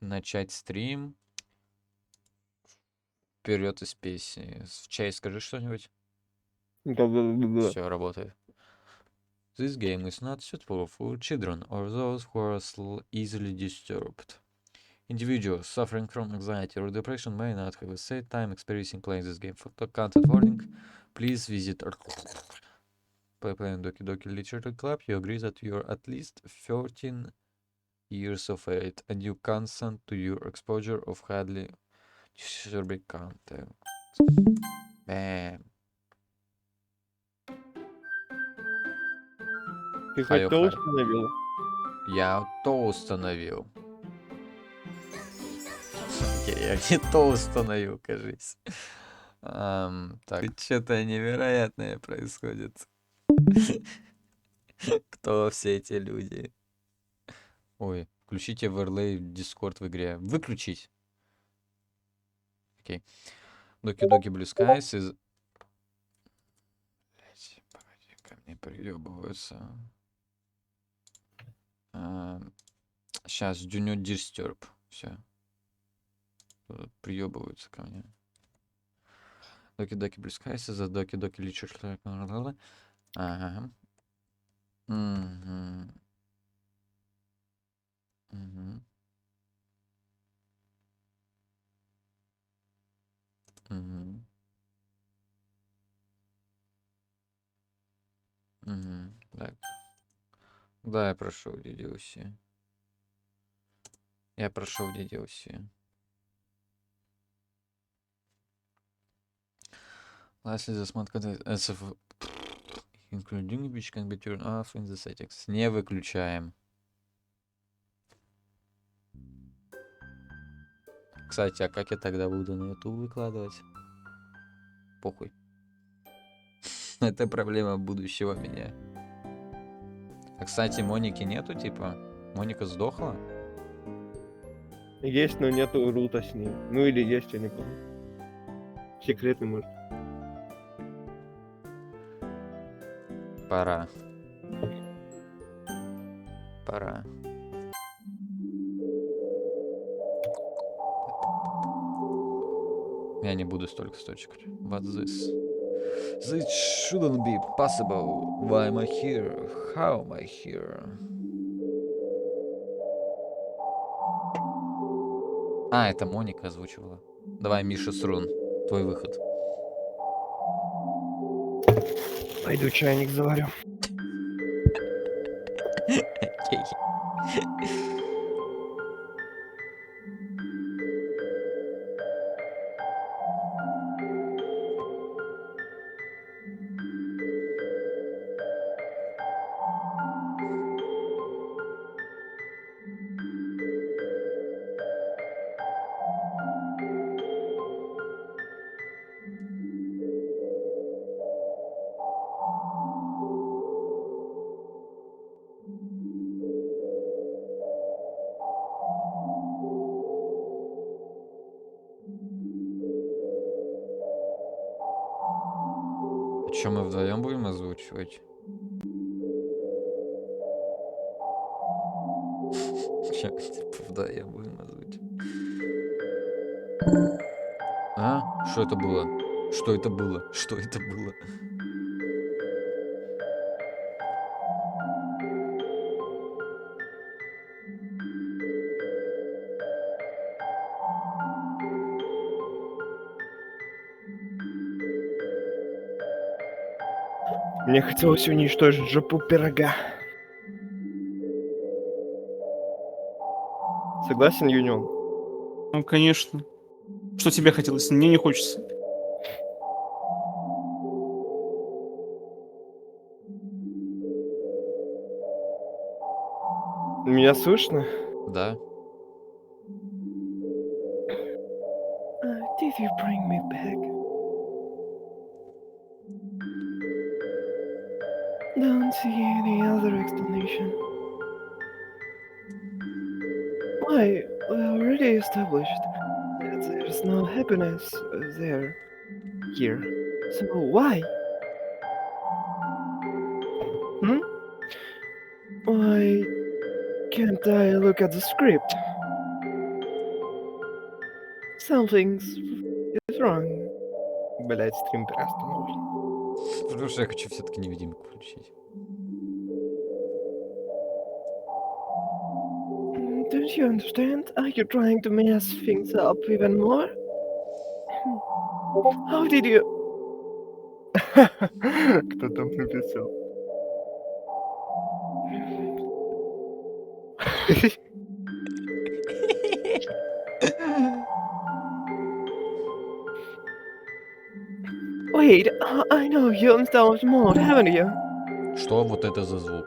начать стрим. Вперед из песни. В чай скажи что-нибудь. Да-да-да-да. Все, работает. This game is not suitable for children or those who are easily disturbed. Individuals suffering from anxiety or depression may not have a safe time experiencing playing this game. For the content warning, please visit our playing Doki Doki Literature Club. You agree that you're at least 13 years of age and you consent to your exposure of highly disturbing content. Бэм. Ты хоть то Хай-о-хай. установил? Я то установил. Я не то установил, кажись. Так, что-то невероятное происходит. Кто все эти люди? Ой, включите оверлей Discord в игре. Выключить. Окей. Доки-доки Blue Skies из... Блять, погоди, ко мне приебываются. Сейчас, do not disturb. Все. Приебываются ко мне. Доки-доки Blue Skies из-за доки-доки Literature. Ага. Угу. Угу. Угу. Угу. Так. Да, я прошел DDoC. Я прошел DDoC. Lastly, the smart content as of including which can be turned off in the settings. Не выключаем. Кстати, а как я тогда буду на YouTube выкладывать? Похуй. Это проблема будущего меня. А, кстати, Моники нету, типа? Моника сдохла? Есть, но нету рута с ней. Ну или есть, я не помню. Секретный, может. Пора. Пора. Я не буду столько сточек. What's this? This shouldn't be possible. Why am I here? How am I here? А, это Моника озвучивала. Давай, Миша Срун, твой выход. Пойду чайник заварю. Окей. А что, мы вдвоем будем озвучивать? Че, типа, вдвоем будем озвучивать? А? Что это было? Что это было? Что это было? Мне хотелось уничтожить жопу пирога. Согласен, Юнион? Ну, конечно. Что тебе хотелось? Мне не хочется. Меня слышно? Да. Did you bring me back? Don't see any other explanation. Why? We already established that there's no happiness there. Here. So why? Hmm? Why can't I look at the script? Something's is wrong. Блять, стрим приостановлен. Потому что я хочу все-таки невидимку включить. Don't you understand? Are you trying to mess things up even more? How did you... Кто там написал? Wait, I know you installed mod, haven't you? Что вот это за звук?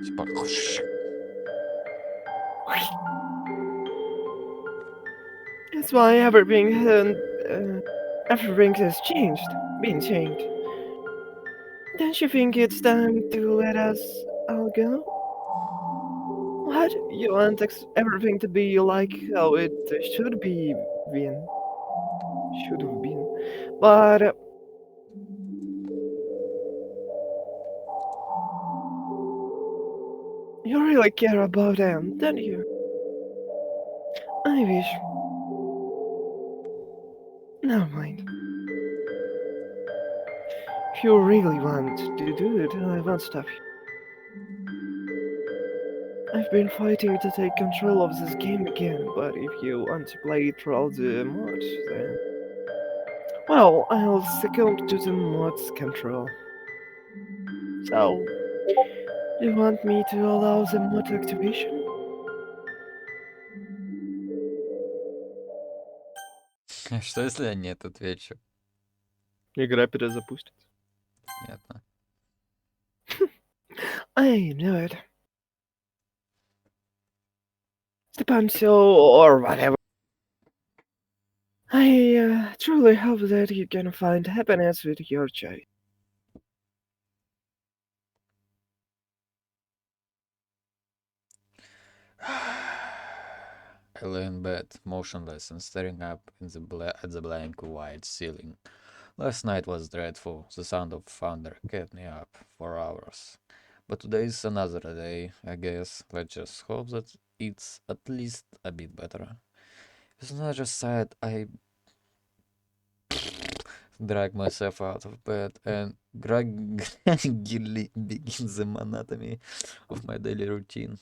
Типа... That's why everything has been changed. Don't you think it's time to let us all go? What? You want everything to be like how it should be been? Should have been. But you really care about them, don't you? I wish. Never mind. If you really want to do it, I won't stop you. I've been fighting to take control of this game again, but if you want to play it through all the mods, then... Well, I'll succumb to the mod's control. So, do you want me to allow the mod activation? Что если я нет, отвечу? Игра перезапустится. Понятно. I know it. Stepancio or whatever. I truly hope that you can find happiness with your choice. I lay in bed, motionless and staring up at the blank white ceiling. Last night was dreadful. The sound of thunder kept me up for hours. But today's another day, I guess. Let's just hope that it's at least a bit better. It's not just sad, I drag myself out of bed and gradually begin the monotony of my daily routine.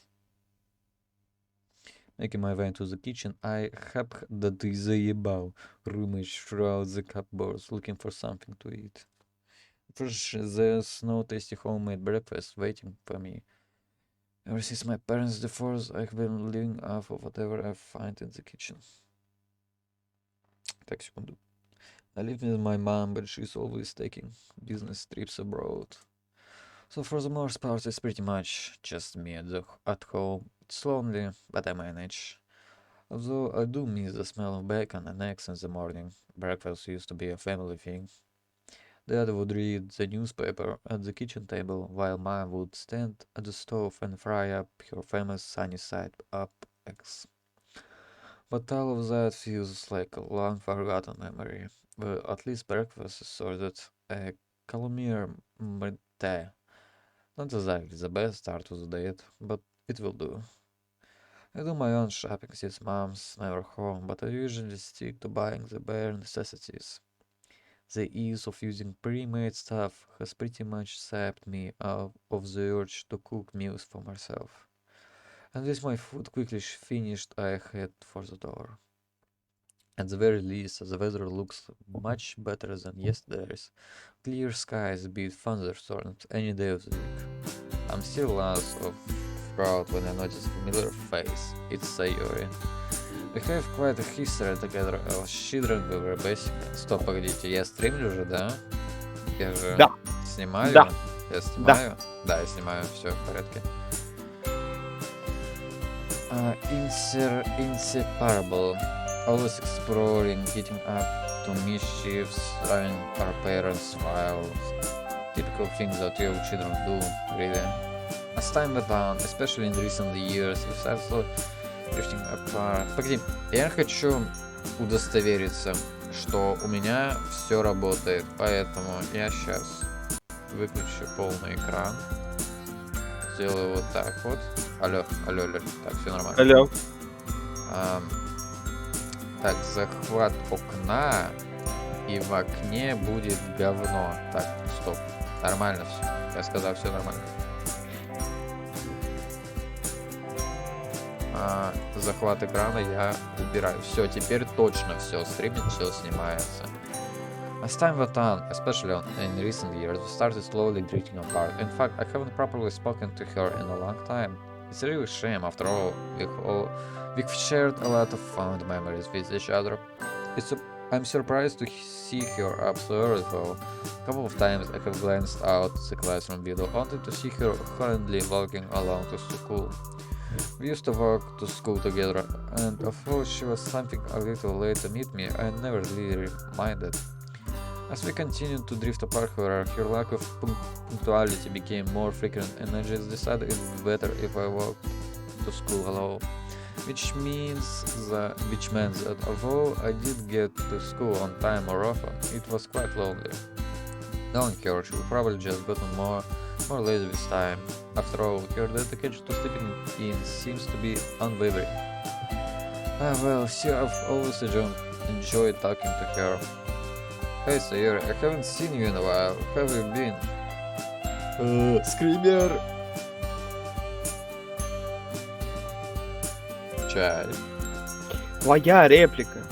Making my way into the kitchen, I hap да ты заебал, rummage throughout the cupboards looking for something to eat. First, there's no tasty homemade breakfast waiting for me. Ever since my parents' divorce, I've been living off of whatever I find in the kitchen. Так, секунду. I live with my mom, but she's always taking business trips abroad. So for the most part, it's pretty much just me at home. It's lonely, but I manage. Although I do miss the smell of bacon and eggs in the morning. Breakfast used to be a family thing. Dad would read the newspaper at the kitchen table, while Mom would stand at the stove and fry up her famous sunny side up eggs. But all of that feels like a long forgotten memory. Well, at least breakfast is sorted. A Calumier Mate. Not exactly the best start to the date, but it will do. I do my own shopping since mom's never home, but I usually stick to buying the bare necessities. The ease of using pre-made stuff has pretty much sapped me out of the urge to cook meals for myself. And with my food quickly finished, I head for the door. At the very least, the weather looks much better than yesterday's. Clear skies beat thunderstorms any day of the week. I'm still lost of crowd when I notice a familiar face. It's Sayori. We have quite a history together. I was children, we were basically... Стоп, погодите, я стримлю же, да? Я же Да. снимаю? Да. Я снимаю? Да, я снимаю, все в порядке. Inseparable. Always exploring, getting up to mischiefs, driving our parents while typical things that your children do, really. As time went on, especially in recent years, we started slowly drifting apart. Погоди, я хочу удостовериться, что у меня все работает, поэтому я сейчас выключу полный экран, сделаю вот так вот. Алло, алло, алло, так, все нормально. Алло. Так, захват окна, и в окне будет говно. Так, стоп. Нормально все. Я сказал, все нормально. Захват экрана я убираю. Все, теперь точно все стримит, все снимается. As time went on, especially in recent years, we started slowly drifting apart. In fact, I haven't properly spoken to her in a long time. It's a real shame, after all, we've shared a lot of fond memories with each other. I'm surprised to see her up so early though. A couple of times I have glanced out the classroom window only to see her hurriedly walking along to school. We used to walk to school together, and although she was something a little late to meet me, I never really minded. As we continued to drift apart, however, her lack of punctuality became more frequent, and I just decided it would be better if I walked to school alone. Which meant that although I did get to school on time or often, it was quite lonely. Knowing her, she would probably just gotten more lazy with time. After all, her dedication to sleeping in seems to be unwavering. Well, still, I've always enjoyed talking to her. Hey Sayuri, I haven't seen you in a while. How have you been? Screamer! Чай. Твоя реплика.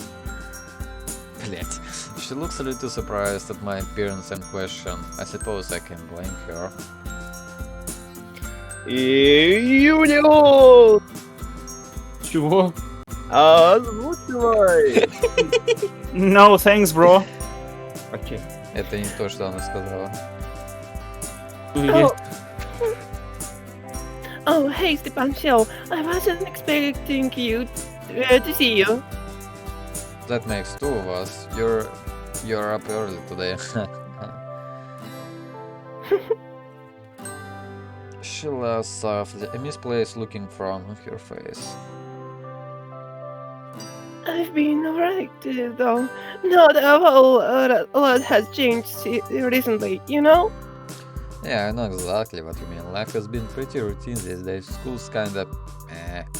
Блять. She looks a little surprised at my appearance and question. I suppose I can blame her. Юниор! Чего? Озвучивай! No, thanks, bro. Окей. Это не то, что она сказала. Есть. Oh, hey, Stepancho. I wasn't expecting you to see you. That makes two of us. You're up early today. She laughs softly, a misplaced looking frown on her face. I've been alright, though. Not a whole lot has changed recently, you know? Yeah, I know exactly what you mean. Life has been pretty routine these days. School's kinda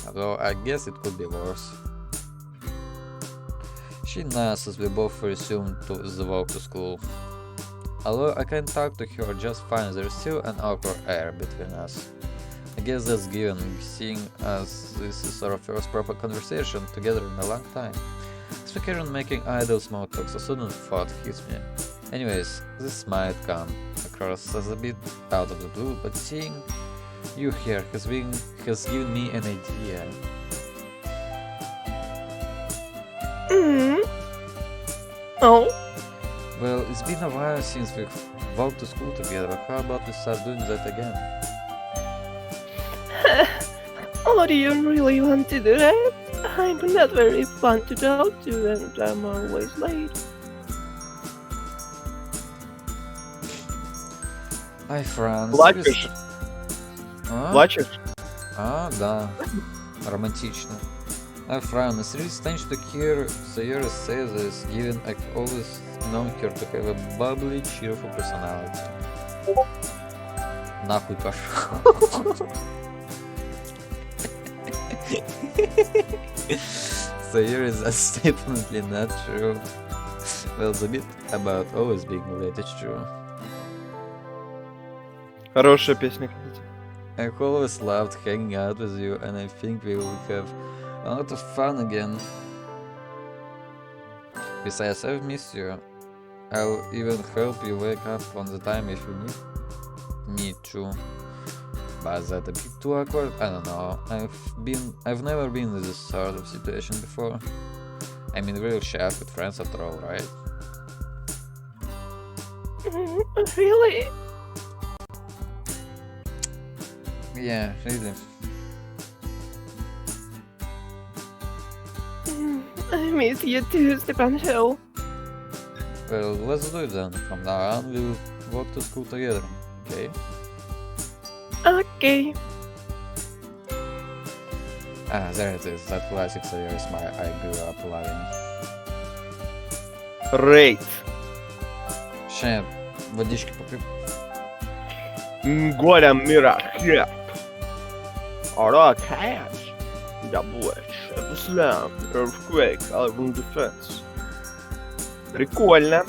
although I guess it could be worse. She nods as we both resume the walk to school. Although I can talk to her just fine, there's still an awkward air between us. I guess that's given, seeing as this is our first proper conversation together in a long time. As we carry on making idle small talks, a sudden thought hits me. Anyways, this might come across as a bit out of the blue, but seeing you here has given me an idea. Hmm. Oh? Well, it's been a while since we've walked to school together. How about we start doing that again? Oh, do you really want to do that? I'm not very fun to talk to, and I'm always late. Ай, Франц. Плачешь? А? Плачешь? Да. Романтично. I frown. It's really strange to hear Sayori say this, given I've always known her to have a bubbly, cheerful personality. Нахуй пошел. Sayori, that's definitely not true. Well, the bit about always being late is true. Хорошая песня, кстати. I've always loved hanging out with you, and I think we will have a lot of fun again. Besides, I've missed you. I'll even help you wake up on the time if you need to. But that a bit too awkward? I don't know. I've never been in this sort of situation before. I mean, we're chef with friends after all, right? Really? Yeah, really. I miss you too, Stepancho. Well, let's do it then. From now on, we'll walk to school together, okay? Okay. There it is. That classic Sayori smile I grew up loving. Рейд. Ща водички попью. Горя мира хлеб. Рокэш. Я больше Slam, Earthquake, Iron Defense. Прикольно.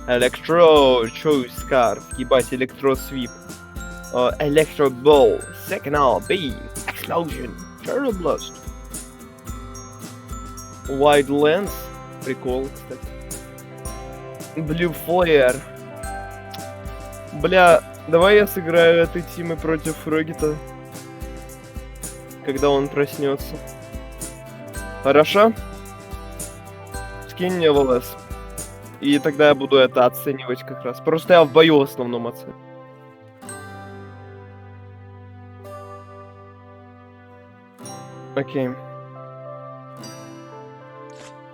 Electro Choice Scarf, ебать, Electro Sweep. Electro Ball, Signal, B, Explosion, Turtle Blast. Wide Lens, прикол, кстати. Blue Flare. Бля, давай я сыграю этой тимы против Рогита, когда он проснется. Хорошо? Скинь мне в ЛС. И тогда я буду это оценивать как раз. Просто я в бою в основном оцениваю. Окей.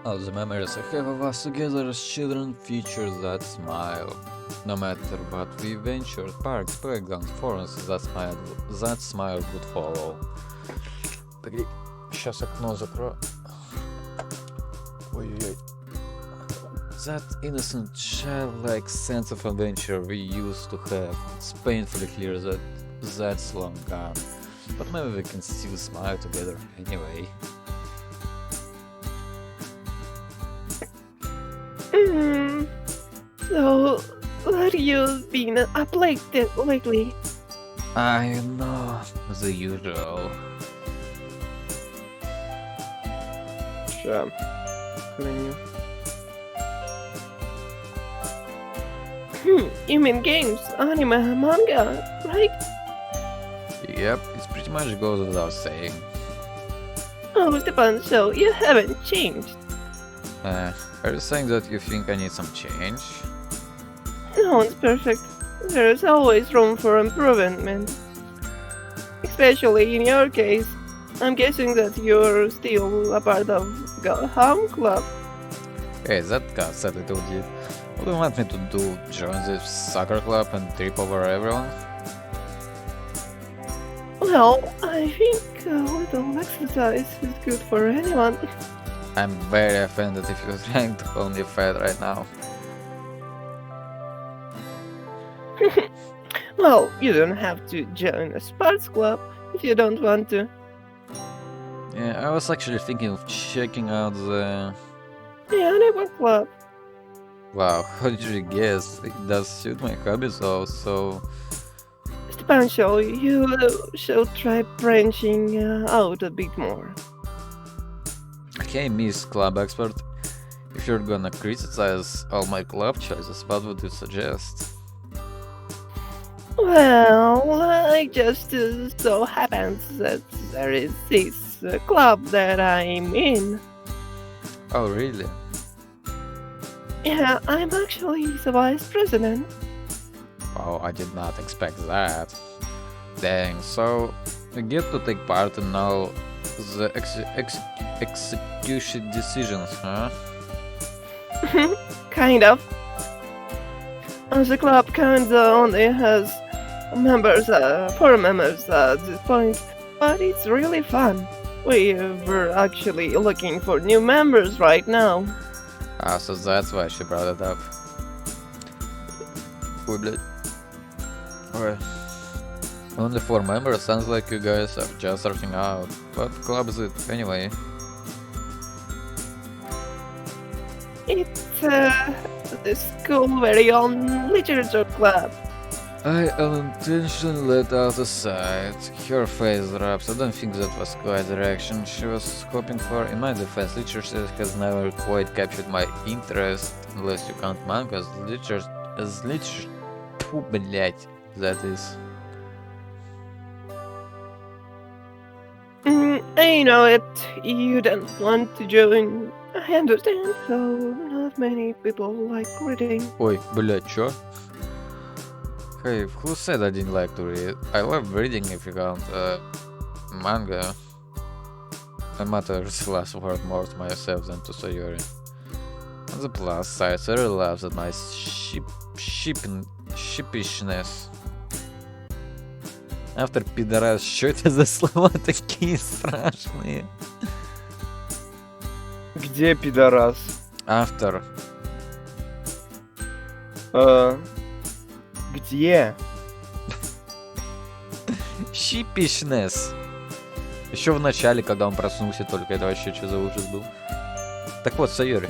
All the memories I have of us together as children feature that smile. No matter what we ventured, parks, playgrounds, forums, that smile would follow. Сейчас окно закрою. Ой-ой-ой. That innocent, childlike sense of adventure we used to have. It's painfully clear that that's long gone. But maybe we can still smile together anyway. So, what you been up lately? I know, the usual. Ща. Храню. You mean games, anime, manga, right? Yep, it pretty much goes without saying. Oh, Stepan, so you haven't changed. Are you saying that you think I need some change? No one's perfect. There's always room for improvement. Especially in your case. I'm guessing that you're still a part of Home Club. Hey, that got a little deep. What do you want me to do? Join this soccer club and trip over everyone? Well, I think a little exercise is good for anyone. I'm very offended if you're trying to call me fat right now. Well, you don't have to join a sports club if you don't want to. Yeah, I was actually thinking of checking out the... The Anime Club. Wow, how did you guess? It does suit my hobbies though, so... Stepan, you should try branching out a bit more. Okay, Miss Club Expert. If you're gonna criticize all my club choices, what would you suggest? Well, it just so happens that there is this club that I'm in. Oh, really? Yeah, I'm actually the vice president. Oh, I did not expect that. Dang, so you get to take part in all the execution decisions, huh? Kind of. The club kinda only has members, 4 members at this point, but it's really fun. We're actually looking for new members right now. Ah, so that's why she brought it up. Ой, блядь. Ой. Only 4 members, sounds like you guys are just starting out. What club is it, anyway? It's the school very own literature club. I unintentionally let out a sigh. Her face drops. I don't think that was quite the reaction she was hoping for. In my defense, literature has never quite captured my interest, unless you count manga as literature. Phew, блять, that is. I know it. You don't want to join. I understand, so not many people like reading. Ой, блять, чё? Hey, who said I didn't like to read? I love reading if you count manga. I mutter this last word more to myself than to Sayori. On the plus side, Sayori laughs at my sheepishness. Автор пидорас, что это за слова такие страшные? Где пидорас? Автор. Где? Sheepishness. Еще в начале, когда он проснулся только, это вообще что за ужас был. Так вот, Сайори.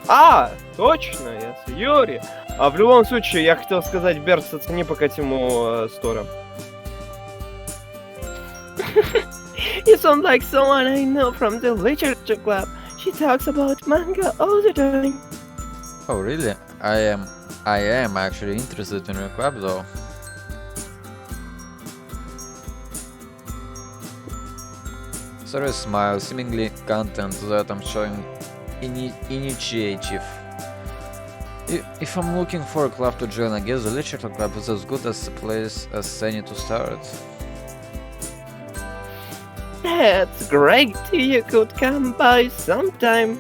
А, точно, я с Юри. А в любом случае, я хотел сказать, Берс, оцени пока тему Стора. You sound like someone I know from the literature club. She talks about manga all the time. Oh, really? I am actually interested in your club, though. Sorry, smile, seemingly content that I'm showing initiative. If I'm looking for a club to join, I guess the literature club is as good as a place as any to start. That's great. You could come by sometime.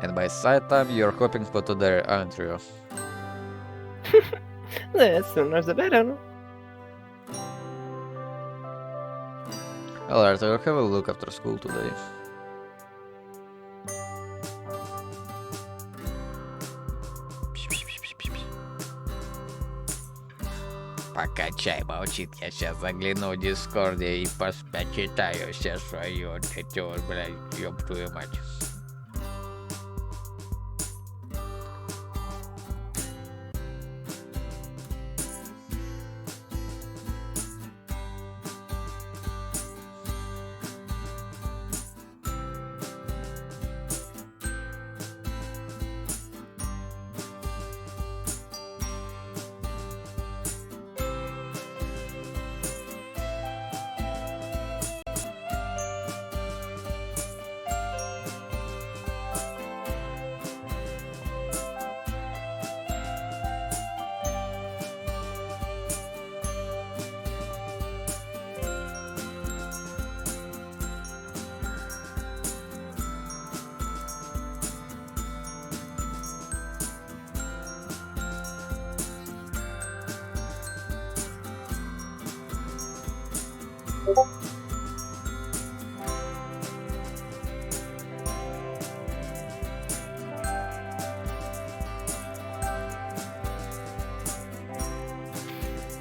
And by side time, you're hoping for today, aren't you? The sooner the better. Alright, I'll have a look after school today. Пока чай молчит, я сейчас загляну в Дискорде и почитаю все свое чутье, блядь, ёб твою мать.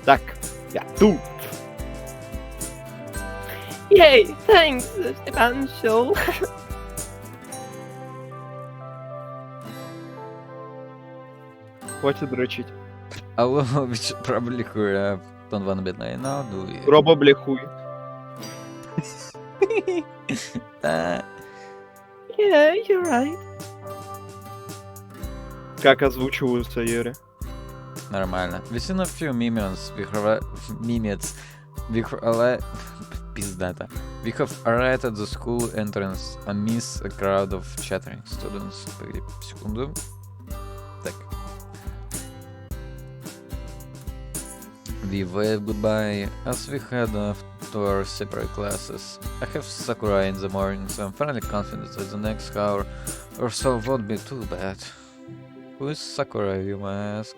Так, я тут. Yay, thanks, Stepan Show. Хватит дрочить. Алло, пробликую, я don't wanna be late now, do you? Робоблехуй. Да. Yeah, you're right. Как озвучиваются Юри? Нормально. We've seen a few minions. Пиздата. We have arrived at the school entrance amidst a crowd of chattering students. Погоди, секунду. Так. We wave goodbye as we head off to our separate classes. I have Sakura in the morning, so I'm fairly confident that the next hour or so won't be too bad. Who is Sakura, you may ask?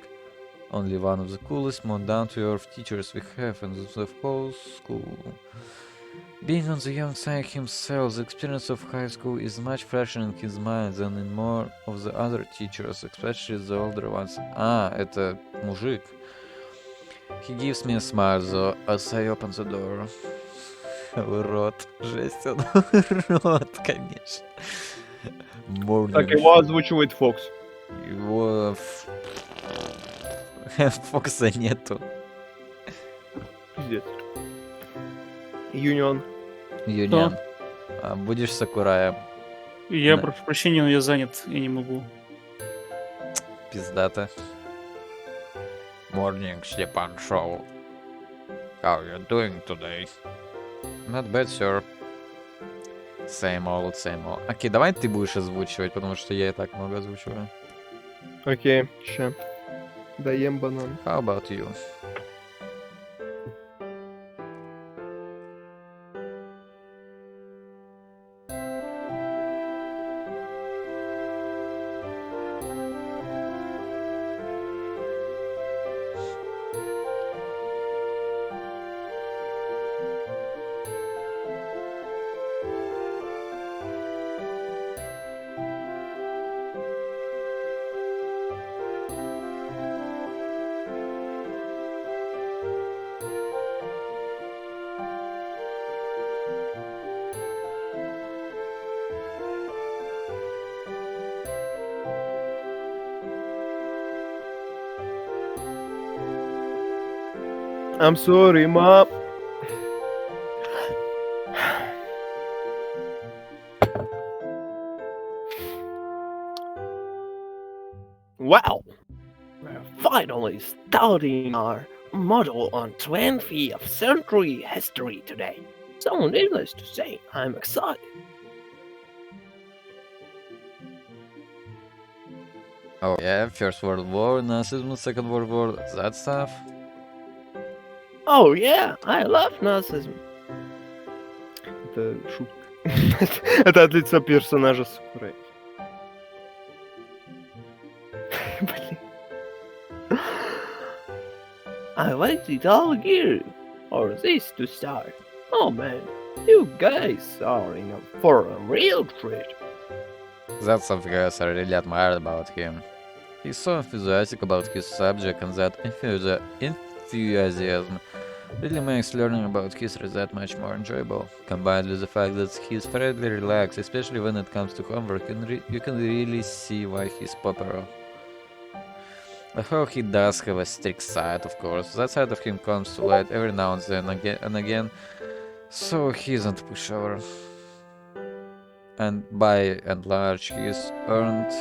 Only one of the coolest, more down-to-earth teachers we have in the whole school. Being on the young side himself, the experience of high school is much fresher in his mind than in more of the other teachers, especially the older ones. А, это мужик. He gives me a smile, though, as I open the door. Урод. Жесть, он урод, конечно. Так, его озвучивает Фокс. Его... Фокса нету. Пиздец. Юнион. Юнион. А будешь Сакураем. Я Да. прошу прощения, но я занят, я не могу. Пиздата. Morning, Степан Шоу. How you doing today? Not bad, sir. Same old, same old. Окей, давай ты будешь озвучивать, потому что я и так много озвучиваю. Окей, ща. Даем банан. How about you? I'm sorry, Mom. Wow, we're finally starting our model on 20th century history today. So needless to say, I'm excited. Oh yeah, First World War, Nazism, Second World War, that stuff. Oh yeah, I love Nazism. Это шутка. Это от лица персонажа, сука. Блин. I waited all year for this to start. Oh man, you guys are in for a real treat. That's something else I really admired about him. He's so enthusiastic about his subject, and that enthusiasm really makes learning about history that much more enjoyable. Combined with the fact that he's fairly relaxed, especially when it comes to homework, you can really see why he's popular. Although he does have a strict side, of course, that side of him comes to light every now and then again, so he isn't a pushover. And by and large, he's earned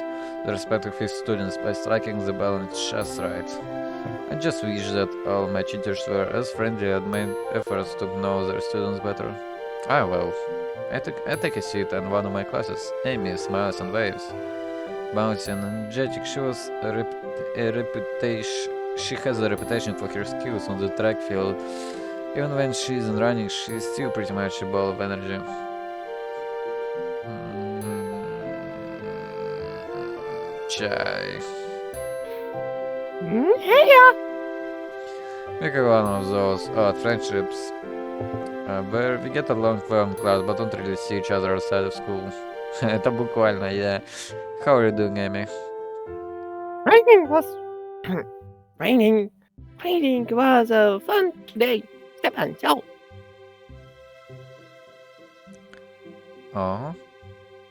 the respect of his students by striking the balance just right. I just wish that all my teachers were as friendly and made efforts to know their students better. Ah well, I take a seat in one of my classes. Amy smiles and waves. Bouncy and energetic, she has a reputation for her skills on the track field. Even when she isn't running, she's still pretty much a ball of energy. Chai. Heya! We have one of those odd friendships where we get along well in class, but don't really see each other outside of school. Это буквально, yeah. How are you doing, Amy? Raining was raining was a fun day. Stepan, so Uh-huh.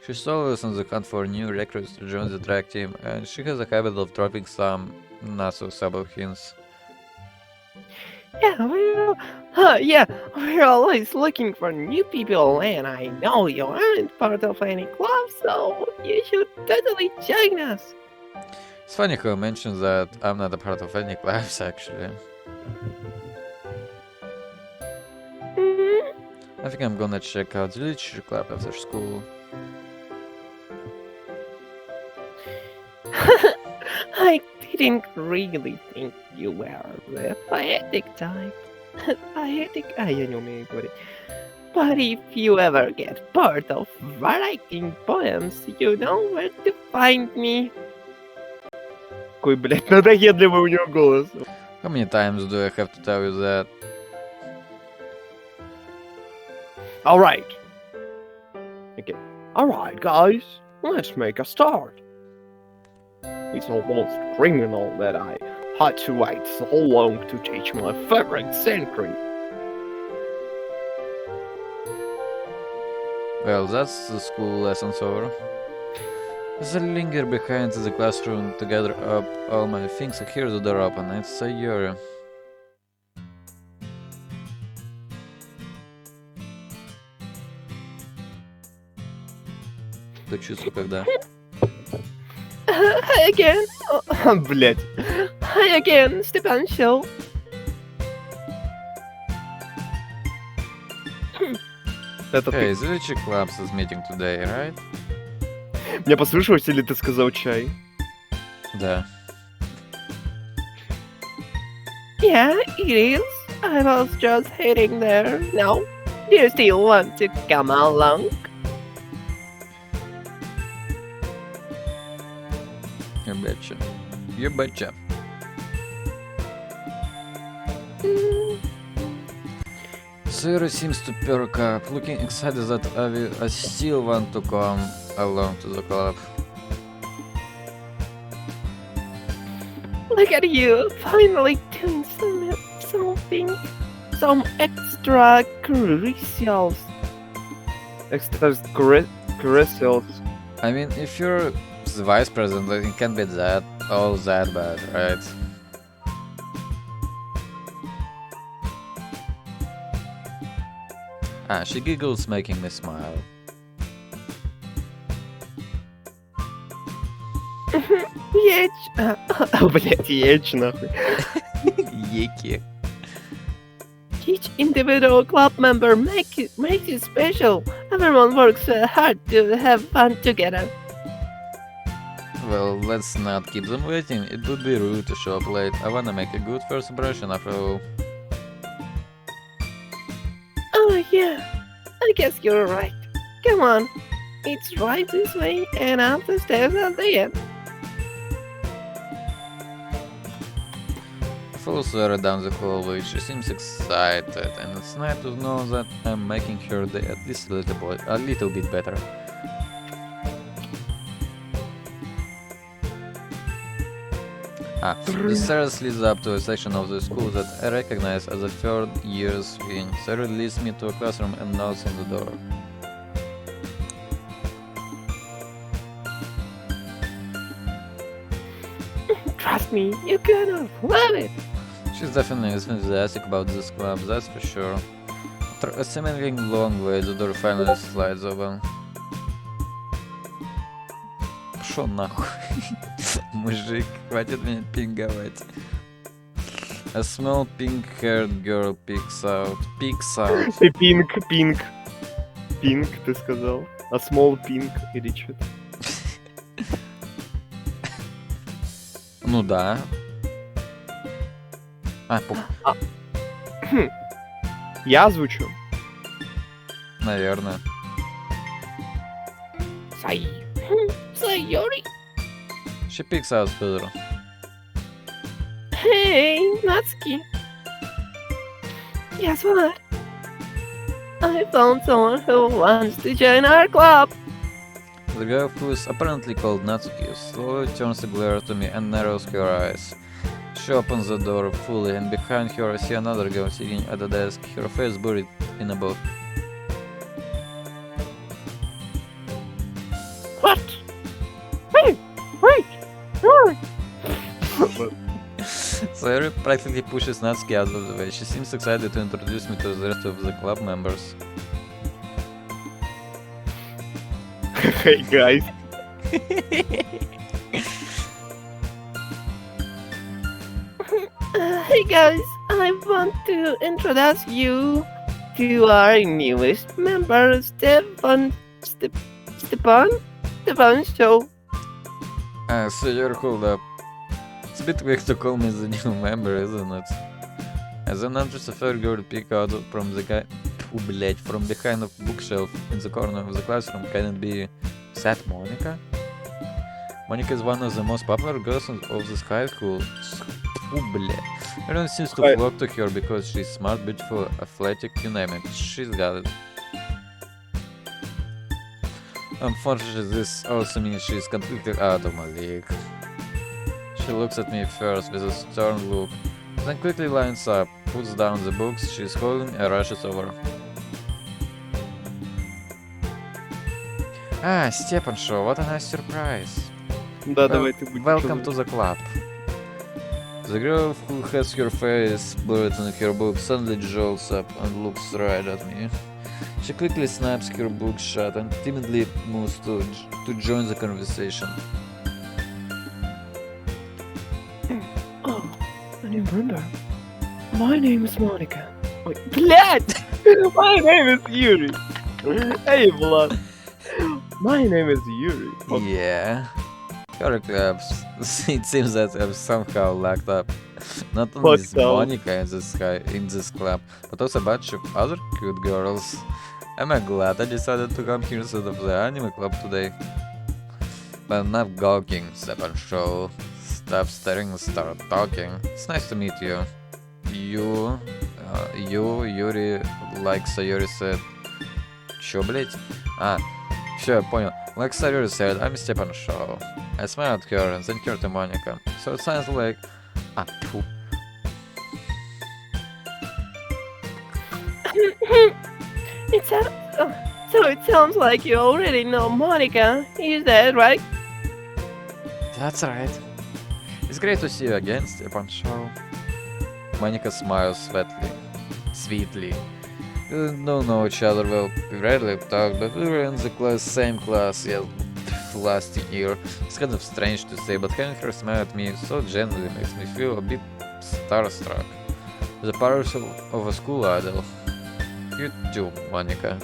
She's always on the hunt for new recruits to join the track team, and she has a habit of dropping some not so subtle hints. yeah, we're always looking for new people, and I know you aren't part of any club, so you should totally join us. It's funny how you mentioned that I'm not a part of any clubs, actually. Mhm. I think I'm gonna check out the literature club after school. I didn't really think you were the poetic type. Poetic? Я не умею говорить. But if you ever get bored of writing poems, you know where to find me. Какой, блядь, надоедливый у него голос. How many times do I have to tell you that? Alright. Okay. Alright, guys. Let's make a start. It's almost criminal that I had to wait so long to teach my favorite century. Well, that's the school lessons over. As I linger behind the classroom to gather up all my things, I hear the door open. It's a Yuri. То чувство, когда... Hi again. Блять. Hi again, Stepan Show. Это Hey, ты. the Litchi Clubs is meeting today, right? Мне послышалось, или ты сказал чай? Да. Yeah, it is. I was just heading there. No? Do you still want to come along? You betcha. You betcha. Sarah seems to perk up, looking excited that I still want to come along to the club. Look at you, finally doing some extra crucials. Extraterrestrials. I mean, if you're the vice president, it can't be all that bad, right? Ah, she giggles, making me smile. Блять, яич нахуй. Еки. Each individual club member makes it special. Everyone works hard to have fun together. Well, let's not keep them waiting. It would be rude to show up late. I wanna make a good first impression after all. Oh yeah, I guess you're right. Come on, it's right this way and up the stairs at the end. I follow Sarah down the hallway. She seems excited, and it's nice to know that I'm making her day at least a little bit better. The stairs leads up to a section of the school that I recognize as a third year's wing. Sarah leads me to a classroom and knocks on the door. Trust me, you're gonna love it. She's definitely enthusiastic about this club, that's for sure. After a seemingly long wait, the door finally slides open. Пошёл нахуй. Мужик, хватит меня пинговать. A small pink-haired girl peeks out. Ты пинг. Пинг, ты сказал. А small pink или что-то. Ну да. Я озвучу. Наверное. Sayori. She peeks out further. Hey, Natsuki. Guess what? I found someone who wants to join our club. The girl, who is apparently called Natsuki, slowly turns to glare to me and narrows her eyes. She opens the door fully, and behind her I see another girl sitting at a desk, her face buried in a book. What? Wait! Sayori practically pushes Natsuki out of the way. She seems excited to introduce me to the rest of the club members. Hey guys. Hey guys, I want to introduce you to our newest member, Stepan Show. So you're hold up. It's a bit weird to call me the new member, isn't it? As an entrance, a fair girl peek out from the from behind a bookshelf in the corner of the classroom. Can it be Sad Monica? Monica is one of the most popular girls of this high school. Everyone seems to flock to her because she's smart, beautiful, athletic, you name it. She's got it. Unfortunately, this also means she's completely out of my league. She looks at me first with a stern look, then quickly lines up, puts down the books she's holding and rushes over. Ah, Stepan Show, what a nice surprise. Да, давай ты будешь. Welcome to the club. The girl who has her face blurred in her book suddenly jolts up and looks right at me. She quickly snaps her book shut and timidly moves to join the conversation. Oh, I remember. My name is Monica. Ой, Блять! my name is Yuri. Hey, Vlad. My name is Yuri. Yeah. Her clubs. It seems that I've somehow locked up. Not only is Fucked up. Monica in this club, but also a bunch of other cute girls. I'm glad I decided to come here instead of the anime club today. But enough gawking, Stepan Show. Stop staring and start talking. It's nice to meet you. You, Yuri, like Sayori said. Чё, блять? Всё, я понял. Like Sayori said, I'm Stepan Show. I smiled at her and then turned to Monica. So it sounds like... phew. So it sounds like you already know Monica. Is that right? That's right. It's great to see you again, Stepan Show. Monica smiles sweetly. We don't know each other well. We rarely talk, but we were in the same class last year. It's kind of strange to say, but having her smile at me so gently makes me feel a bit starstruck. The powers of a school idol. You too, Monica.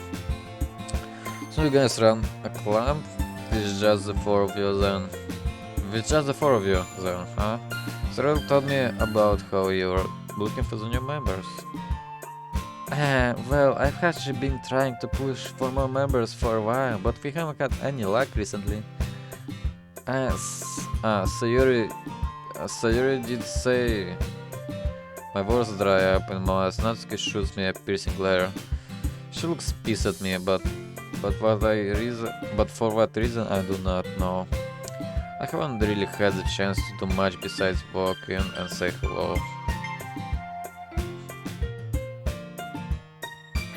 So you guys run a club? With just the four of you then? Huh? Cyril told me about how you're looking for the new members. Well, I've actually been trying to push for more members for a while, but we haven't had any luck recently. Sayuri did say... My words dry up and Natsuki shoots me a piercing glare. She looks pissed at me, but for what reason I do not know. I haven't really had the chance to do much besides walk in and say hello.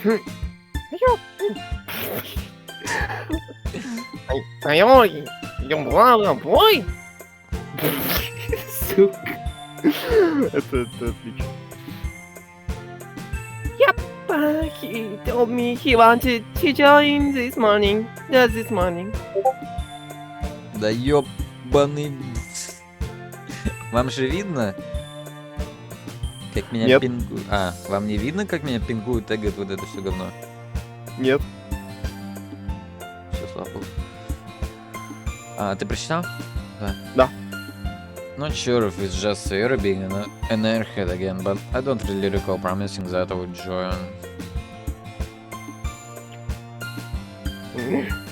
Ой, boy. Сука. Это отлично. He told me he wanted to join this morning. Just this morning. Да ёбаный... Вам же видно? Как меня Нет. пингуют? Вам не видно, как меня пингуют, тегают вот это все говно? Нет. Все, слава богу. Ты прочитал? Да. Да. Not sure if it's just Sayori being an airhead again, but I don't really recall promising that I would join.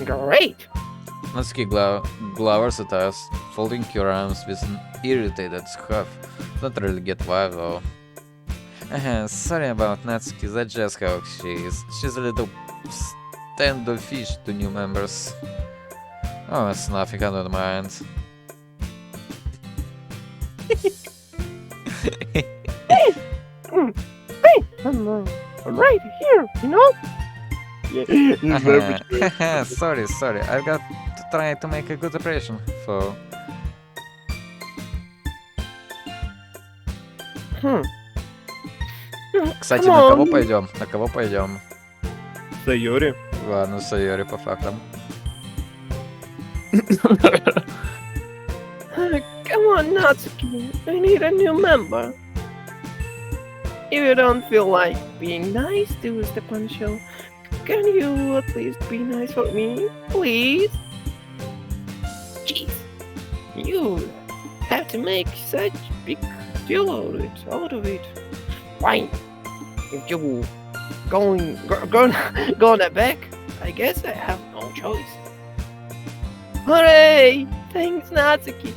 Great. Natsuki glowers at us, folding your arms with an irritated scoff. Don't really get why though. Sorry about Natsuki, that's just how she is. She's a little standoffish to new members. Oh, it's nothing, I don't mind. I'm right here, you know? Не знаю, почему. Sorry, I've got to try to make a good impression for... Кстати, Come на кого on. пойдем? На кого пойдем? Sayori. Ладно, Sayori по фактам. Come on, Natsuki. I need a new member. If you don't feel like being nice to Stepan Show, can you at least be nice for me, please? Jeez, you have to make such big deal out of it. Fine. If you gonna back, I guess I have no choice. Hooray! Thanks, Natsuki.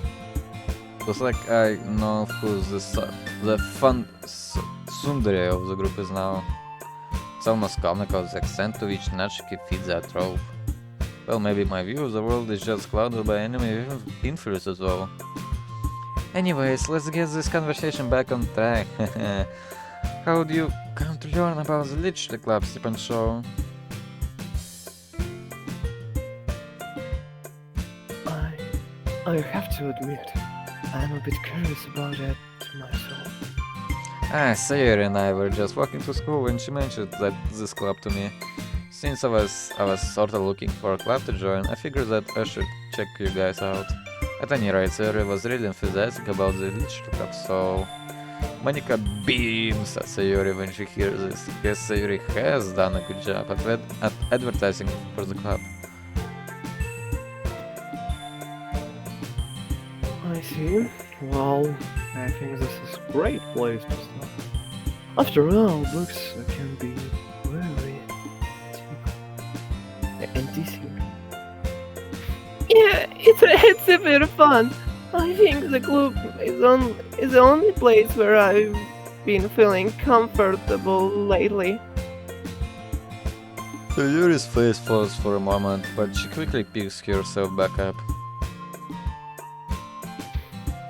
Looks like I know who's the fun tsundere of the group is now. It's almost comical the extent to which Natsuki fits that trope. Well, maybe my view of the world is just clouded by enemy influence as well. Anyways, let's get this conversation back on track. How do you come to learn about the Literature Club, Stepan Show? I have to admit, I'm a bit curious about it myself. Sayori and I were just walking to school when she mentioned this club to me. Since I was sort of looking for a club to join, I figured that I should check you guys out. At any rate, Sayori was really enthusiastic about the literature club, so... Monica beams at Sayori when she hears this. Guess Sayori has done a good job at advertising for the club. I see. Well, I think this is a great place to start. After all, books can be very enticing. Yeah, it's a bit of fun. I think the club is the only place where I've been feeling comfortable lately. Sayori's face falls for a moment, but she quickly picks herself back up.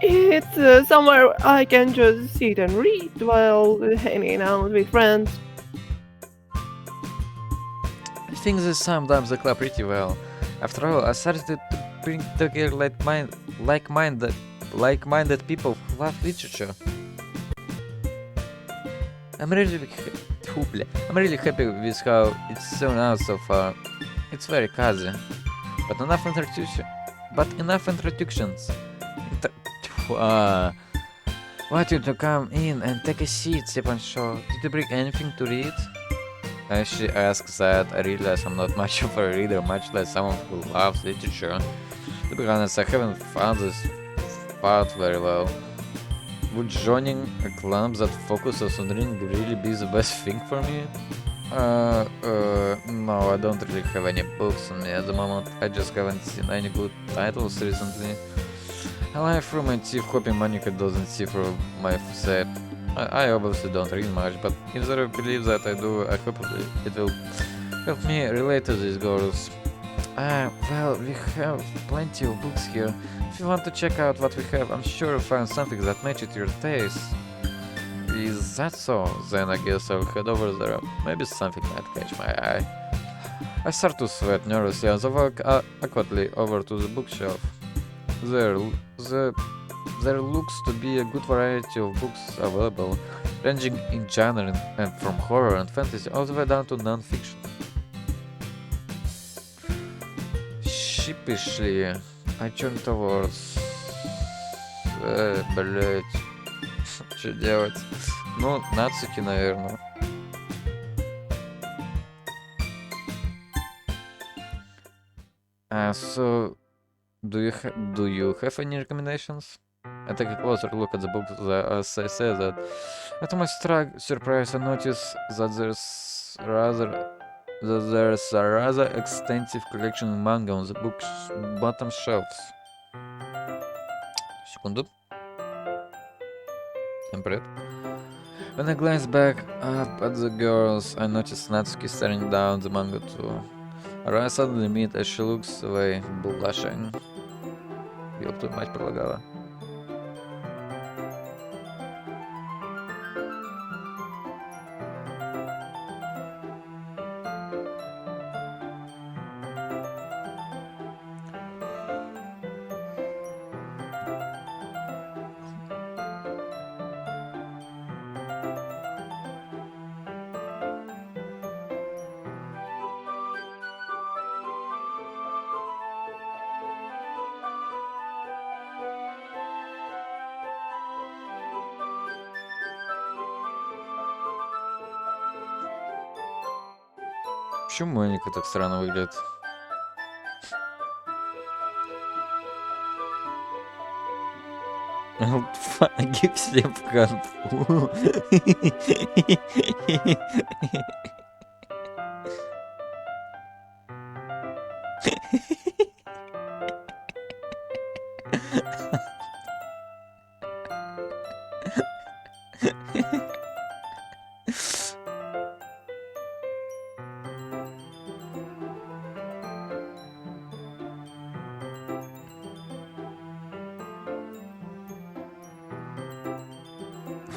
It's somewhere I can just sit and read while hanging out with friends. I think this summed up the club pretty well. After all, I started to bring together like-minded people who love literature. I'm really Tfu, bля. I'm really happy with how it's turned out so far. It's very cozy. But enough introductions. Want you to come in and take a seat, Stepan Shaw. Did you bring anything to read? She asks that. I realize I'm not much of a reader, much less someone who loves literature. To be honest, I haven't found this part very well. Would joining a club that focuses on reading really be the best thing for me? No, I don't really have any books on me at the moment. I just haven't seen any good titles recently. I lie through my teeth, hoping Monica doesn't see through my facade. I obviously don't read much, but if there believe that I do, I hope it will help me relate to these girls. Well, we have plenty of books here. If you want to check out what we have, I'm sure you'll find something that matches your taste. Is that so? Then I guess I'll head over there. Maybe something might catch my eye. I start to sweat nervously as I walk awkwardly over to the bookshelf. There looks to be a good variety of books available, ranging in genre and from horror and fantasy all the way down to non-fiction. Sheepishly, I turn towards... блять. Что делать? Ну, Нацуки, наверное. So, do you have any recommendations? I take a closer look at the book as I say that. To my surprise, I notice that there's a rather extensive collection of manga on the book's bottom shelves. Секунду. Всем привет. When I glance back up at the girls, I notice Natsuki staring down the manga too. Her eyes suddenly meet as she looks away, blushing. Ёб твою мать предлагала. Почему Моника так странно выглядит? Фаги все в конфу.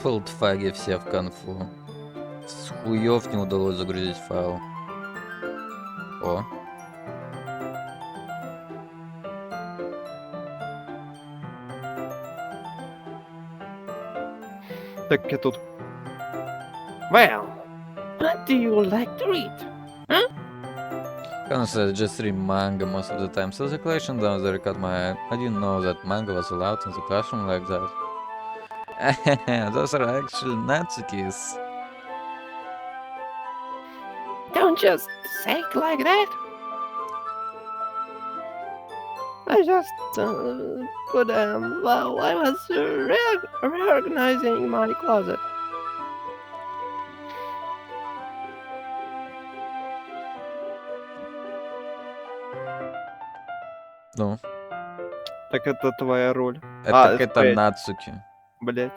Фолдфаги все в конфу. С хуёв не удалось загрузить файл. О. Так я тут. Well, what do you like to read? Honestly, I just read manga most of the time, so the collection down there caught my eye. I didn't know that manga was allowed in the classroom like that. Those are actually Natsukis. Don't just say it like that. I just well, I was reorganizing my closet. Ну, Так это твоя роль. это это опять. Нацуки. Блять.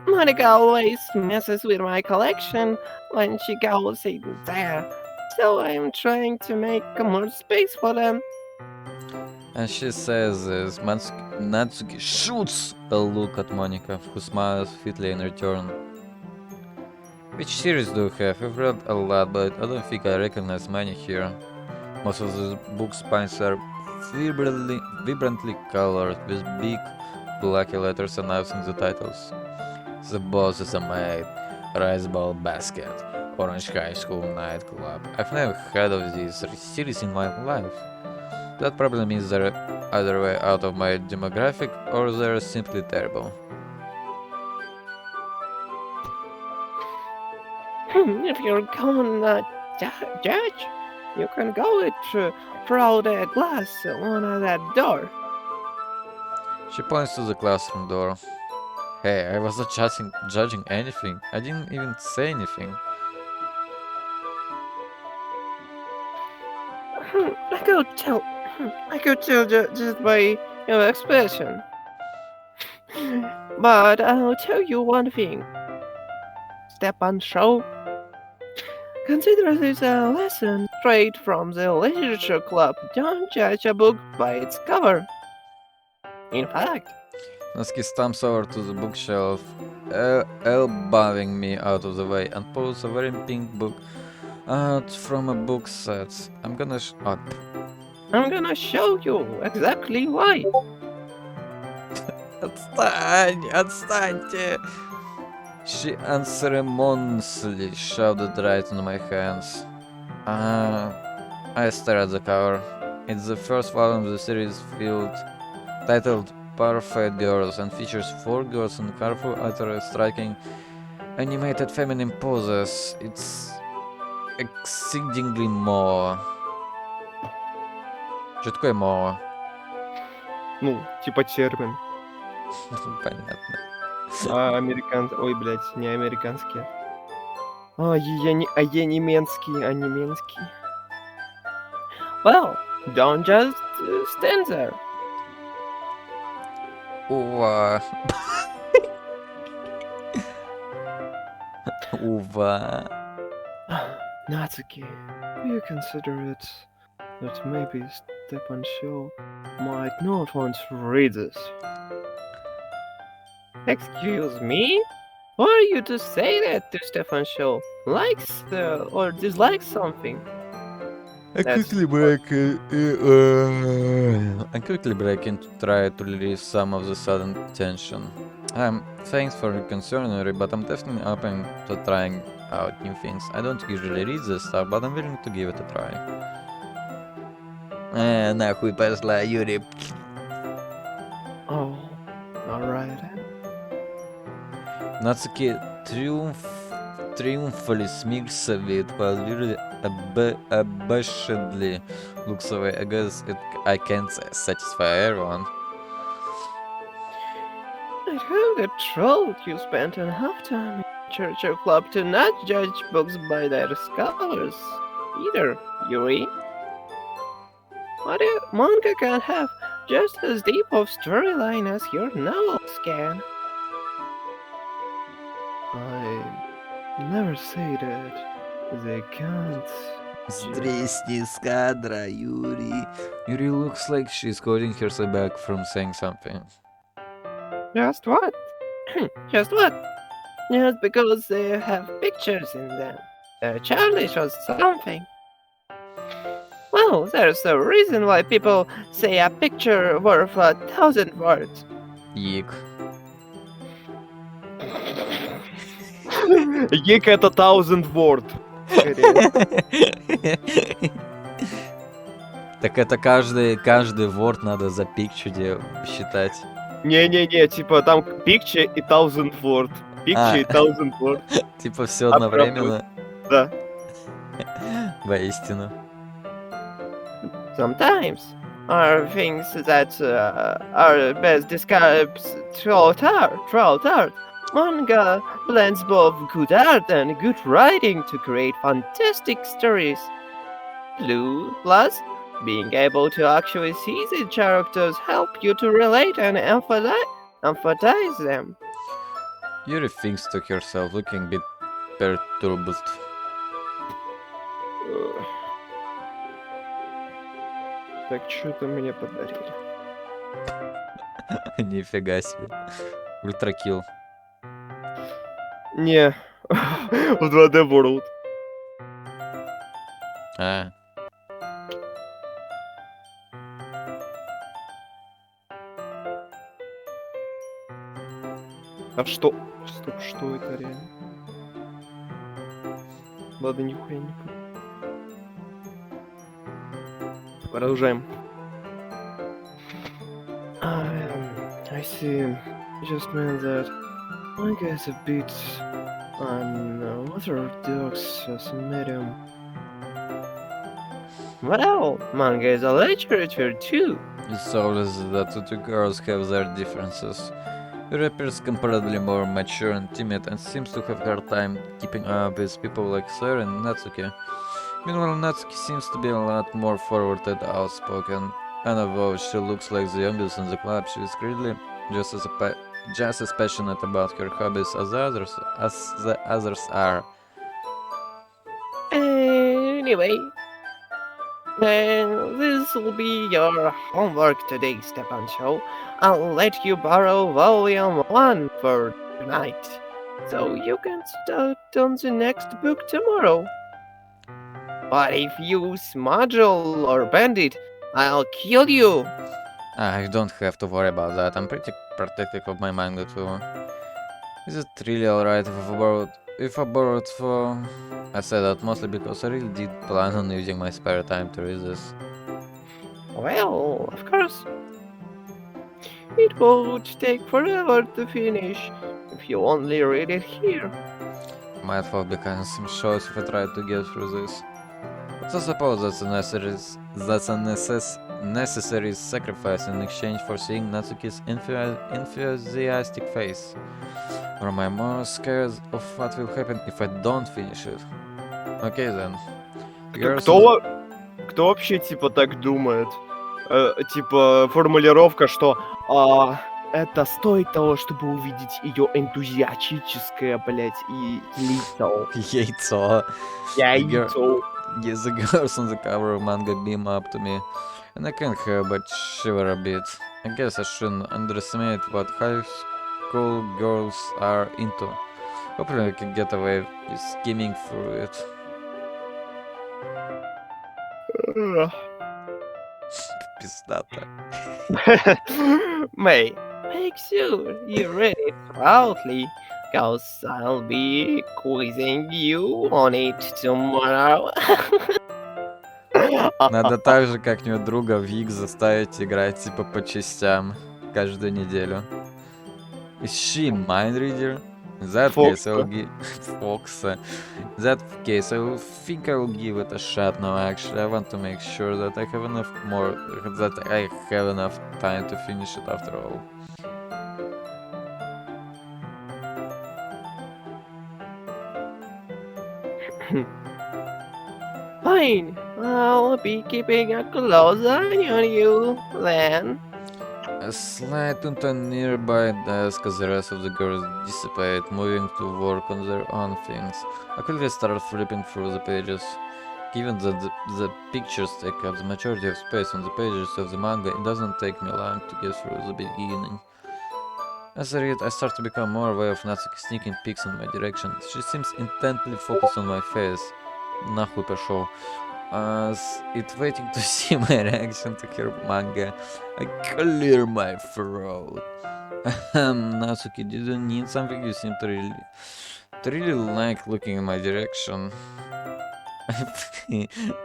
Monica always messes with my collection when she goes in there, so I'm trying to make more space for them. And she says this. Natsuki shoots a look at Monica, who smiles sweetly in return. Which series do you have? I've read a lot, but I don't think I recognize many here. Most of the book spines are vibrantly colored, with big blocky letters announcing the titles. The bosses are made. rice ball basket, orange high school nightclub. I've never heard of these cities in my life. That probably means they're either way out of my demographic or they're simply terrible. If you're gonna judge, you can go it through the glass on that door. She points to the classroom door. Hey, I wasn't judging anything. I didn't even say anything. I could tell just by your expression. But I'll tell you one thing. Stepan Show. Consider this a lesson straight from the literature club. Don't judge a book by its cover. In fact, Natsuki stumps over to the bookshelf, elbowing me out of the way, and pulls a very pink book out from a book set. I'm gonna I'm gonna show you exactly why. Отстаньте! She unceremoniously shoved it right into my hands. I stare at the cover. It's the first volume of the series titled Perfect Girls and features 4 girls in colorful, utterly striking, animated feminine poses. It's exceedingly more. Что такое more? Ну, типа термин. Понятно. А ой, блядь, не американский. Я немецкий, а немецкий. Well, don't just stand there. Ува. Ува. Natsuki, do you consider it that maybe Stepan Show might not want to read this? Excuse me? Who are you to say that to Stefan Show? Likes or dislikes something? I That's quickly break in to try to release some of the sudden tension. Thanks for your concern, Yuri, but I'm definitely open to trying out new things. I don't usually read this stuff, but I'm willing to give it a try. Нахуй пошла, Юрий. Oh, alright. Natsuki triumphantly smirks a bit while Yuri abashedly looks away. I guess I can't satisfy everyone. I heard the truth. You spent enough time in church or club to not judge books by their covers either, Yuri. Manga can have just as deep of storyline as your novels can. I never say that they can't. Стресни с кадра, Yuri. Yuri looks like she's holding herself back from saying something. Just what? Just what? Just because they have pictures in them. Childish or something. Well, there's a reason why people say a picture worth 1,000 words. Yik. Ек это 1000 word. Так это каждый word надо за picture считать. Не-не-не, типа там picture и 1000 word. Picture и 1000 word. Типа все одновременно. Да. Воистину. Sometimes are things that are best described throughout art. Manga blends both good art and good writing to create fantastic stories. Plus, being able to actually see the characters help you to relate and empathize them. Yuri thinks to herself, looking a bit perturbed. Так что-то мне подарили. Нифига себе. Ультракилл. Не. В 2D World. А. А что? Стоп, что это реально? Ладно, нихуя не понял. Продолжаем. I see. Just meant that manga is a bit unorthodox as a medium. Well, manga is a literature too. It's always that the two girls have their differences. Yuri appears comparatively more mature and timid and seems to have a hard time keeping up with people like Sawyer and Natsuki. Meanwhile, Natsuki seems to be a lot more forward and outspoken, and although she looks like the youngest in the club, she is clearly just as passionate about her hobbies as the others are. Anyway, this will be your homework today, Stepan Show. I'll let you borrow volume 1 for tonight, so you can start on the next book tomorrow. But if you smudgel or bend it, I'll kill you. You don't have to worry about that. I'm pretty protective of my manga too. Is it really alright if I borrowed for... I said that mostly because I really did plan on using my spare time to read this. Well, of course. It would take forever to finish if you only read it here. Might fall behind some shows if I try to get through this. But I suppose that's a necessary sacrifice in exchange for seeing Natsuki's enthusiastic face. Or am I more scared of what will happen if I don't finish it? Okay then. Girls Кто вообще, типа, так думает? Типа, формулировка, что это стоит того, чтобы увидеть ее энтузиастическое, блять, и лицо. Яйцо. Яйцо. Yes, the girls on the cover of manga beam up to me, and I can't help but shiver a bit. I guess I shouldn't underestimate what high school girls are into. Hopefully I can get away with skimming through it. Пиздата. May, make sure you read it proudly, cause I'll be quizzing you on it tomorrow. Надо так же как-нибудь друга Вик заставить играть типа по частям каждую неделю. Is she a mind reader? In that case, I will give Foxa. In that case, I think I will give it a shot. No, actually, I want to make sure that I have enough time to finish it after all. Fine, I'll be keeping a close eye on you then. I slide into a nearby desk as the rest of the girls dissipate, moving to work on their own things. I quickly start flipping through the pages. Given that the pictures take up the majority of space on the pages of the manga, it doesn't take me long to get through the beginning. As I read, I start to become more aware of Natsuki sneaking peeks in my direction. She seems intently focused on my face. Нахуй пошел. As it waiting to see my reaction to her manga, I clear my throat. Natsuki, did you need something? You seem to really like looking in my direction.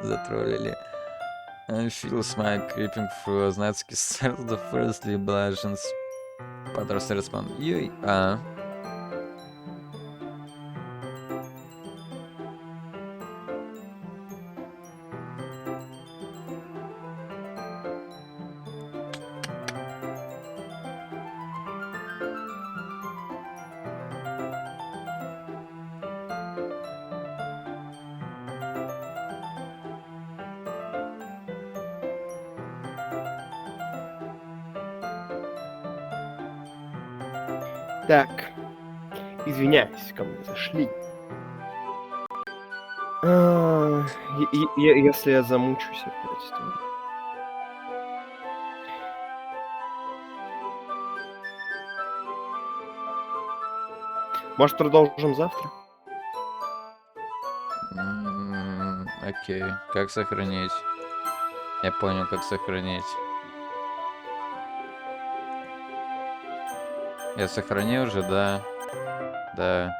Затроллили. I feel smile creeping through as Natsuki starts to firstly blush and sputters to respond. You, Так, извиняюсь, ко мне зашли. Если я замучусь опять, то... Может, продолжим завтра? Окей. Как сохранить? Я понял, как сохранить. Я сохранил уже, да. Да.